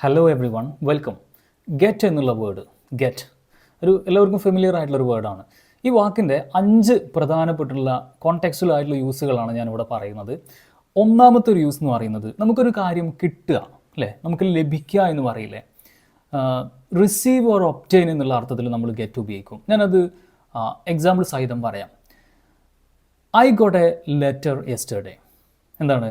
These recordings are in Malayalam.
Hello every one welcome. Get എന്നുള്ള വേർഡ് ഗെറ്റ് എല്ലാവർക്കും ഫെമിലിയർ ആയിട്ടുള്ളൊരു വേർഡാണ്. ഈ വാക്കിൻ്റെ 5 പ്രധാനപ്പെട്ടുള്ള കോണ്ടെക്സ്റ്റുവൽ ആയിട്ടുള്ള യൂസുകളാണ് ഞാനിവിടെ പറയുന്നത്. ഒന്നാമത്തെ ഒരു യൂസ് എന്ന് പറയുന്നത് നമുക്കൊരു കാര്യം കിട്ടുക, അല്ലേ, നമുക്ക് ലഭിക്കുക എന്ന് പറയില്ലേ, റിസീവ് ഓർ ഒബ്റ്റെയിൻ എന്നുള്ള അർത്ഥത്തിൽ നമ്മൾ ഗെറ്റ് ഉപയോഗിക്കും. ഞാനത് എക്സാമ്പിൾ സഹിതം പറയാം. I got A letter yesterday. എന്താണ്,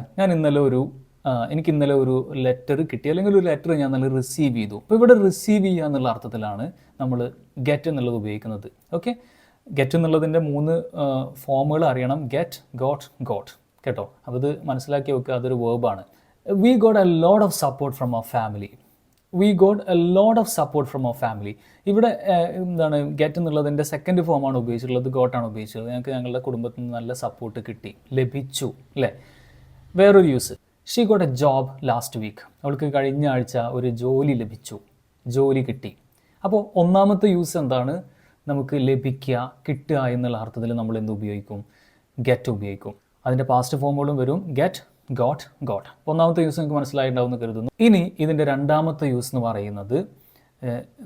എനിക്ക് ഇന്നലെ ഒരു ലെറ്റർ കിട്ടി, അല്ലെങ്കിൽ ഒരു ലെറ്റർ ഞാൻ നല്ല റിസീവ് ചെയ്തു. അപ്പോൾ ഇവിടെ റിസീവ് ചെയ്യുക എന്നുള്ള അർത്ഥത്തിലാണ് നമ്മൾ ഗെറ്റ് എന്നുള്ളത് ഉപയോഗിക്കുന്നത്. ഓക്കെ, ഗെറ്റ് എന്നുള്ളതിൻ്റെ 3 ഫോമുകൾ അറിയണം: ഗെറ്റ്, ഗോട്ട്, കേട്ടോ. അപ്പോൾ ഇത് മനസ്സിലാക്കി വെക്കുക, അതൊരു വേർബാണ്. We got a lot of support from our family. ഇവിടെ എന്താണ്, ഗെറ്റ് എന്നുള്ളതിൻ്റെ സെക്കൻഡ് ഫോമാണ് ഉപയോഗിച്ചിട്ടുള്ളത്, ഗോട്ടാണ് ഉപയോഗിച്ചത്. ഞങ്ങൾക്ക് ഞങ്ങളുടെ കുടുംബത്തിൽ നിന്ന് നല്ല സപ്പോർട്ട് കിട്ടി, ലഭിച്ചു, അല്ലേ. വേറൊരു use: she got a job last week. അവൾക്ക് കഴിഞ്ഞ ആഴ്ച ഒരു ജോലി ലഭിച്ചു, ജോലി കിട്ടി. അപ്പോൾ ഒന്നാമത്തെ യൂസ് എന്താണ്, നമുക്ക് ലഭിക്കുക, കിട്ടുക എന്നുള്ള അർത്ഥത്തിൽ നമ്മൾ എന്ത് ഉപയോഗിക്കും, ഗെറ്റ് ഉപയോഗിക്കും. അതിൻ്റെ പാസ്റ്റ് ഫോമുകളും വരും: ഗെറ്റ്, ഗോട്ട്. ഒന്നാമത്തെ യൂസ് നിങ്ങൾക്ക് മനസ്സിലായിട്ടുണ്ടാവും എന്ന് കരുതുന്നു. ഇനി ഇതിൻ്റെ രണ്ടാമത്തെ യൂസ് എന്ന് പറയുന്നത്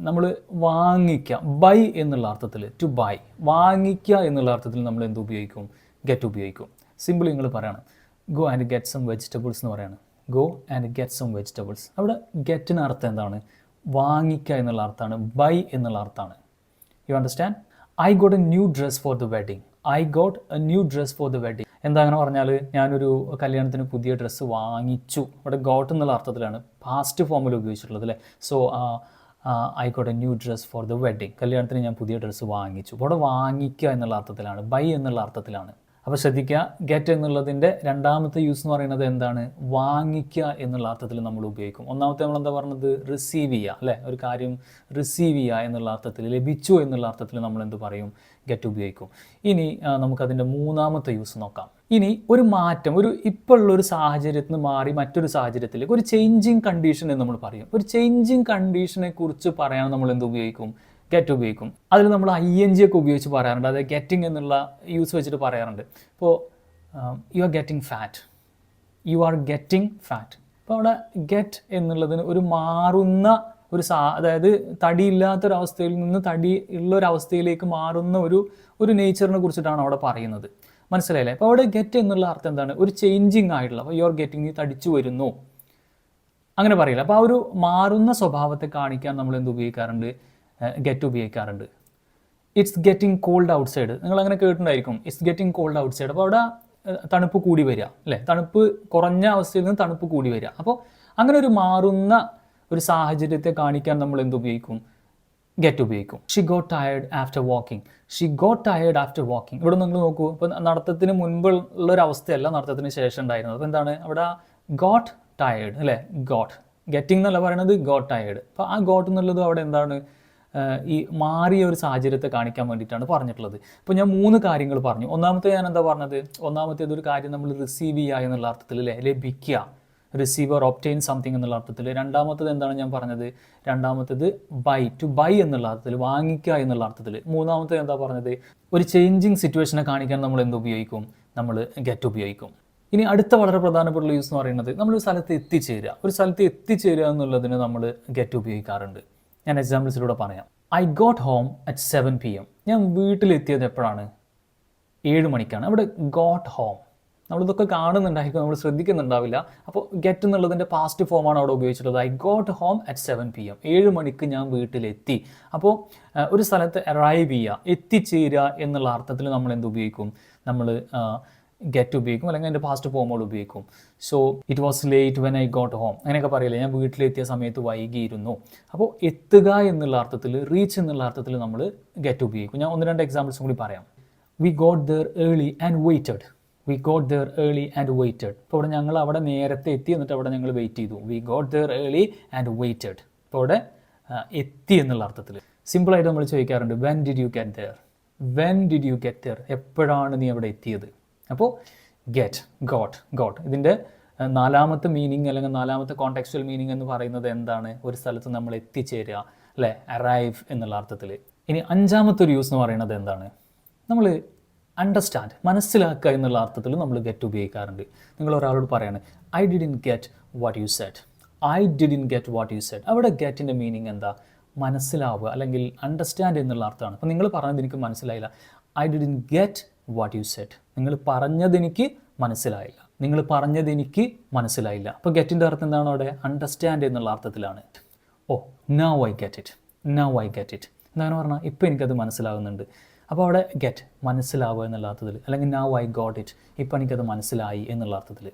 നമ്മൾ വാങ്ങിക്കുക, ബൈ എന്നുള്ള അർത്ഥത്തിൽ, ടു ബൈ, വാങ്ങിക്കുക എന്നുള്ള അർത്ഥത്തിൽ നമ്മൾ എന്ത് ഉപയോഗിക്കും, ഗെറ്റ് ഉപയോഗിക്കും. സിമ്പിൾ നിങ്ങൾ പറയണം: go and get some vegetables എന്ന് പറയാണ്. Go and get some vegetables. അവിടെ ഗെറ്റിന് അർത്ഥം എന്താണ്, വാങ്ങിക്കുക എന്നുള്ള അർത്ഥമാണ്, ബൈ എന്നുള്ള അർത്ഥമാണ്. You understand? I got A new dress for the wedding. എന്താ അങ്ങനെ പറഞ്ഞാൽ, ഞാനൊരു കല്യാണത്തിന് പുതിയ ഡ്രസ്സ് വാങ്ങിച്ചു. അവിടെ ഗോട്ട് എന്നുള്ള അർത്ഥത്തിലാണ് പാസ്റ്റ് ഫോമിൽ ഉപയോഗിച്ചിട്ടുള്ളത്, അല്ലേ. So I got A new dress for the wedding. കല്യാണത്തിന് ഞാൻ പുതിയ ഡ്രസ്സ് വാങ്ങിച്ചു. അവിടെ വാങ്ങിക്കുക എന്നുള്ള അർത്ഥത്തിലാണ്, ബൈ എന്നുള്ള അർത്ഥത്തിലാണ്. അപ്പോൾ ശ്രദ്ധിക്കുക, ഗെറ്റ് എന്നുള്ളതിൻ്റെ രണ്ടാമത്തെ യൂസ് എന്ന് പറയുന്നത് എന്താണ്, വാങ്ങിക്കുക എന്നുള്ള അർത്ഥത്തിൽ നമ്മൾ ഉപയോഗിക്കും. ഒന്നാമത്തെ നമ്മൾ എന്താ പറഞ്ഞത്, റിസീവ് ചെയ്യുക, അല്ലേ. ഒരു കാര്യം റിസീവ് ചെയ്യുക എന്നുള്ള അർത്ഥത്തിൽ, ലഭിച്ചു എന്നുള്ള അർത്ഥത്തിൽ നമ്മൾ എന്ത് പറയും, ഗെറ്റ് ഉപയോഗിക്കും. ഇനി നമുക്കതിൻ്റെ മൂന്നാമത്തെ യൂസ് നോക്കാം. ഇനി ഒരു മാറ്റം, ഇപ്പോൾ ഉള്ളൊരു സാഹചര്യത്തിൽ നിന്ന് മാറി മറ്റൊരു സാഹചര്യത്തിലേക്ക്, ഒരു ചേഞ്ചിങ് കണ്ടീഷൻ എന്ന് നമ്മൾ പറയും. ഒരു ചേഞ്ചിങ് കണ്ടീഷനെ കുറിച്ച് പറയാൻ നമ്മൾ എന്ത് ഉപയോഗിക്കും, ഗെറ്റ് ഉപയോഗിക്കും. അതിൽ നമ്മൾ ING ഒക്കെ ഉപയോഗിച്ച് പറയാറുണ്ട്, അതായത് ഗെറ്റിംഗ് എന്നുള്ള യൂസ് വെച്ചിട്ട് പറയാറുണ്ട്. ഇപ്പോൾ യു ആർ ഗെറ്റിംഗ് ഫാറ്റ്. അപ്പോൾ അവിടെ ഗെറ്റ് എന്നുള്ളതിന് ഒരു മാറുന്ന അതായത് തടിയില്ലാത്തൊരവസ്ഥയിൽ നിന്ന് തടി ഉള്ളൊരവസ്ഥയിലേക്ക് മാറുന്ന ഒരു നേച്ചറിനെ കുറിച്ചിട്ടാണ് അവിടെ പറയുന്നത്. മനസ്സിലായില്ലേ? അപ്പോൾ അവിടെ ഗെറ്റ് എന്നുള്ള അർത്ഥം എന്താണ്, ഒരു ചേഞ്ചിങ് ആയിട്ടുള്ള. അപ്പോൾ യു ആർ ഗെറ്റിംഗ്, നീ തടിച്ചു വരുന്നു, അങ്ങനെ പറയില്ല. അപ്പോൾ ആ ഒരു മാറുന്ന സ്വഭാവത്തെ കാണിക്കാൻ നമ്മൾ എന്ത് ഉപയോഗിക്കാറുണ്ട്, ഗെറ്റ് ഉപയോഗിക്കാറുണ്ട്. It's getting cold outside. നിങ്ങൾ അങ്ങനെ കേട്ടിട്ടുണ്ടായിരിക്കും, it's getting cold outside. അപ്പോൾ അവിടെ തണുപ്പ് കൂടി വരിക, അല്ലേ. തണുപ്പ് കുറഞ്ഞ അവസ്ഥയിൽ നിന്ന് തണുപ്പ് കൂടി വരിക. അപ്പോൾ അങ്ങനെ ഒരു മാറുന്ന ഒരു സാഹചര്യത്തെ കാണിക്കാൻ നമ്മൾ എന്ത് ഉപയോഗിക്കും, ഗെറ്റ് ഉപയോഗിക്കും. She got tired after walking. ഇവിടെ നിങ്ങൾ നോക്കൂ, ഇപ്പോൾ നടത്തത്തിന് മുൻപുള്ളൊരവസ്ഥയല്ല നടത്തത്തിന് ശേഷം ഉണ്ടായിരുന്നത്. അപ്പോൾ എന്താണ് അവിടെ, ഗോട്ട് ടയേർഡ്, അല്ലേ. ഗെറ്റിംഗ് എന്നല്ല പറയുന്നത്, ഗോട്ട് ടയേർഡ്. അപ്പോൾ ആ ഗോട്ട് എന്നുള്ളത് അവിടെ എന്താണ്, ഈ മാറിയ ഒരു സാഹചര്യത്തെ കാണിക്കാൻ വേണ്ടിയിട്ടാണ് പറഞ്ഞിട്ടുള്ളത്. ഇപ്പോൾ ഞാൻ 3 കാര്യങ്ങൾ പറഞ്ഞു. ഒന്നാമത്തെ ഞാൻ എന്താ പറഞ്ഞത്, ഒന്നാമത്തേതൊരു കാര്യം നമ്മൾ റിസീവ് ചെയ്യുക എന്നുള്ള അർത്ഥത്തിൽ, അല്ലേ, ലഭിക്കുക, റിസീവ് ഓർ ഒബ്റ്റെയിൻ സംതിങ് എന്നുള്ള അർത്ഥത്തിൽ. രണ്ടാമത്തേത് എന്താണ് ഞാൻ പറഞ്ഞത്, രണ്ടാമത്തേത് ബൈ, ടു ബൈ എന്നുള്ള അർത്ഥത്തിൽ, വാങ്ങിക്കുക എന്നുള്ള അർത്ഥത്തിൽ. മൂന്നാമത്തേത് എന്താ പറഞ്ഞത്, ഒരു ചേഞ്ചിങ് സിറ്റുവേഷനെ കാണിക്കാൻ നമ്മൾ എന്ത് ഉപയോഗിക്കും, നമ്മൾ ഗെറ്റ് ഉപയോഗിക്കും. ഇനി അടുത്ത വളരെ പ്രധാനപ്പെട്ട യൂസ് എന്ന് പറയുന്നത്, നമ്മളൊരു സ്ഥലത്ത് എത്തിച്ചേരുക എന്നുള്ളതിന് നമ്മൾ ഗെറ്റ് ഉപയോഗിക്കാറുണ്ട്. ഞാൻ എക്സാമ്പിൾസിലൂടെ പറയാം. I got home at 7 PM. ഞാൻ വീട്ടിലെത്തിയത് എപ്പോഴാണ്, 7 മണിക്കാണ്. അവിടെ ഗോട്ട് ഹോം, നമ്മളിതൊക്കെ കാണുന്നുണ്ടായിരിക്കും, നമ്മൾ ശ്രദ്ധിക്കുന്നുണ്ടാവില്ല. അപ്പോൾ ഗെറ്റ് എന്നുള്ളതിൻ്റെ പാസ്റ്റ് ഫോമാണ് അവിടെ ഉപയോഗിച്ചിട്ടുള്ളത്. I got home at 7 PM. 7 മണിക്ക് ഞാൻ വീട്ടിലെത്തി. അപ്പോൾ ഒരു സ്ഥലത്ത് അറൈവ് ചെയ്യുക, എത്തിച്ചേരുക എന്നുള്ള അർത്ഥത്തിൽ നമ്മൾ എന്ത് ഉപയോഗിക്കും, നമ്മൾ ഗെറ്റ് ഉപയോഗിക്കും, അല്ലെങ്കിൽ അതിൻ്റെ പാസ്റ്റ് ഫോമുകൾ ഉപയോഗിക്കും. So it was late when I got home, അങ്ങനെയൊക്കെ പറയില്ലേ, ഞാൻ വീട്ടിലെത്തിയ സമയത്ത് വൈകിയിരുന്നു. അപ്പോൾ എത്തുക എന്നുള്ള അർത്ഥത്തിൽ, റീച്ച് എന്നുള്ള അർത്ഥത്തിൽ നമ്മൾ ഗെറ്റ് ഉപയോഗിക്കും. ഞാൻ 1-2 എക്സാമ്പിൾസും കൂടി പറയാം. We got there early and waited. ഇപ്പോൾ ഇവിടെ ഞങ്ങൾ അവിടെ നേരത്തെ എത്തി, എന്നിട്ട് അവിടെ ഞങ്ങൾ വെയിറ്റ് ചെയ്തു. We got there early and waited. ഇപ്പോൾ അവിടെ എത്തി എന്നുള്ള അർത്ഥത്തിൽ. സിമ്പിളായിട്ട് നമ്മൾ ചോദിക്കാറുണ്ട്, when did you get there, എപ്പോഴാണ് നീ അവിടെ എത്തിയത്. അപ്പോൾ ഗെറ്റ്, ഗോട്ട്. ഇതിൻ്റെ 4ാമത്തെ മീനിങ്, അല്ലെങ്കിൽ 4ാമത്തെ കോണ്ടെക്സ്റ്റുവൽ മീനിങ് എന്ന് പറയുന്നത് എന്താണ്, ഒരു സ്ഥലത്ത് നമ്മൾ എത്തിച്ചേരുക, അല്ലേ, അറൈവ് എന്നുള്ള അർത്ഥത്തിൽ. ഇനി 5ാമത്തെ ഒരു യൂസ് എന്ന് പറയുന്നത് എന്താണ്, നമ്മൾ അണ്ടർസ്റ്റാൻഡ്, മനസ്സിലാക്കുക എന്നുള്ള അർത്ഥത്തിൽ നമ്മൾ ഗെറ്റ് ഉപയോഗിക്കാറുണ്ട്. നിങ്ങൾ ഒരാളോട് പറയാണ്, I didn't get what you said. I didn't get what you said. അവിടെ ഗെറ്റിൻ്റെ മീനിങ് എന്താ? മനസ്സിലാവുക അല്ലെങ്കിൽ അണ്ടർസ്റ്റാൻഡ് എന്നുള്ള അർത്ഥമാണ്. അപ്പോൾ നിങ്ങൾ പറഞ്ഞത് എനിക്ക് മനസ്സിലായില്ല. I didn't get what you said. നിങ്ങൾ പറഞ്ഞതെനിക്ക് മനസ്സിലായില്ല. നിങ്ങൾ പറഞ്ഞതെനിക്ക് മനസ്സിലായില്ല. അപ്പോൾ ഗെറ്റിൻ്റെ അർത്ഥം എന്താണ് അവിടെ? അണ്ടർസ്റ്റാൻഡ് എന്നുള്ള അർത്ഥത്തിലാണ്. Oh, now I get it, now I get it എന്താണ് പറഞ്ഞാൽ ഇപ്പോൾ എനിക്കത് മനസ്സിലാകുന്നുണ്ട്. അപ്പോൾ അവിടെ ഗെറ്റ് മനസ്സിലാവുക എന്നുള്ള അർത്ഥത്തിൽ, അല്ലെങ്കിൽ നൗ ഐ ഗോട്ട് ഇറ്റ് ഇപ്പോൾ എനിക്കത് മനസ്സിലായി എന്നുള്ള അർത്ഥത്തിൽ.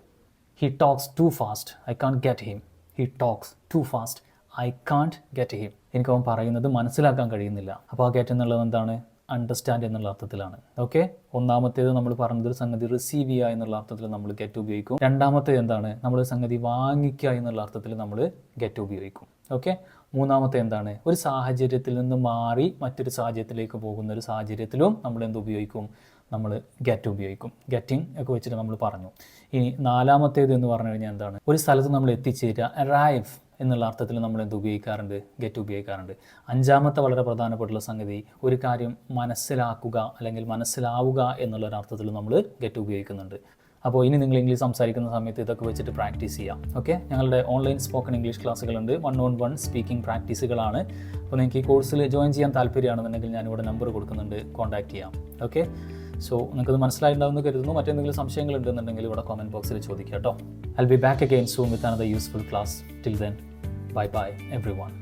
He talks too fast, I can't get him. He talks too fast, I can't get him. എനിക്ക് അവൻ പറയുന്നത് മനസ്സിലാക്കാൻ കഴിയുന്നില്ല. അപ്പോൾ ആ ഗെറ്റ് എന്നുള്ളത് എന്താണ്? അണ്ടർസ്റ്റാൻഡ് എന്നുള്ള അർത്ഥത്തിലാണ്. ഓക്കെ, ഒന്നാമത്തേത് നമ്മൾ പറഞ്ഞതൊരു സംഗതി റിസീവ് ചെയ്യുക എന്നുള്ള അർത്ഥത്തിൽ നമ്മൾ ഗെറ്റ് ഉപയോഗിക്കും. രണ്ടാമത്തേത് എന്താണ്? നമ്മൾ സംഗതി വാങ്ങിക്കുക എന്നുള്ള അർത്ഥത്തിൽ നമ്മൾ ഗെറ്റ് ഉപയോഗിക്കും. ഓക്കെ, മൂന്നാമത്തെ എന്താണ്? ഒരു സാഹചര്യത്തിൽ നിന്ന് മാറി മറ്റൊരു സാഹചര്യത്തിലേക്ക് പോകുന്ന ഒരു സാഹചര്യത്തിലും നമ്മൾ എന്ത് ഉപയോഗിക്കും? നമ്മൾ ഗെറ്റ് ഉപയോഗിക്കും. ഗെറ്റിംഗ് ഒക്കെ വെച്ചിട്ട് നമ്മൾ പറഞ്ഞു. ഇനി നാലാമത്തേത് എന്ന് പറഞ്ഞു കഴിഞ്ഞാൽ എന്താണ്? ഒരു സ്ഥലത്ത് നമ്മൾ എത്തിച്ചേരുക, അറൈവ് എന്നുള്ള അർത്ഥത്തിൽ നമ്മൾ എന്ത് ഉപയോഗിക്കാറുണ്ട്? ഗെറ്റ് ഉപയോഗിക്കാറുണ്ട്. അഞ്ചാമത്തെ വളരെ പ്രധാനപ്പെട്ടുള്ള സംഗതി, ഒരു കാര്യം മനസ്സിലാക്കുക അല്ലെങ്കിൽ മനസ്സിലാവുക എന്നുള്ളൊരർത്ഥത്തിൽ നമ്മൾ ഗെറ്റ് ഉപയോഗിക്കുന്നുണ്ട്. അപ്പോൾ ഇനി നിങ്ങൾ ഇംഗ്ലീഷ് സംസാരിക്കുന്ന സമയത്ത് ഇതൊക്കെ വെച്ചിട്ട് പ്രാക്ടീസ് ചെയ്യാം. ഓക്കെ, ഞങ്ങളുടെ ഓൺലൈൻ സ്പോക്കൺ ഇംഗ്ലീഷ് ക്ലാസ്സുകളുണ്ട്. 1-on-1 സ്പീക്കിംഗ് പ്രാക്ടീസുകളാണ്. അപ്പോൾ നിങ്ങൾക്ക് ഈ കോഴ്സിൽ ജോയിൻ ചെയ്യാൻ താല്പര്യമാണെന്നുണ്ടെങ്കിൽ ഞാനിവിടെ നമ്പർ കൊടുക്കുന്നുണ്ട്, കോൺടാക്ട് ചെയ്യാം. ഓക്കെ, സോ നിങ്ങൾക്കത് മനസ്സിലായിട്ടുണ്ടാവുമെന്ന് കരുതുന്നു. മറ്റെന്തെങ്കിലും സംശയങ്ങൾ ഉണ്ടെന്നുണ്ടെങ്കിൽ ഇവിടെ കമൻറ്റ് ബോക്സിൽ ചോദിക്കാം കേട്ടോ. I'll be back again soon with another useful class. Till then, bye bye everyone.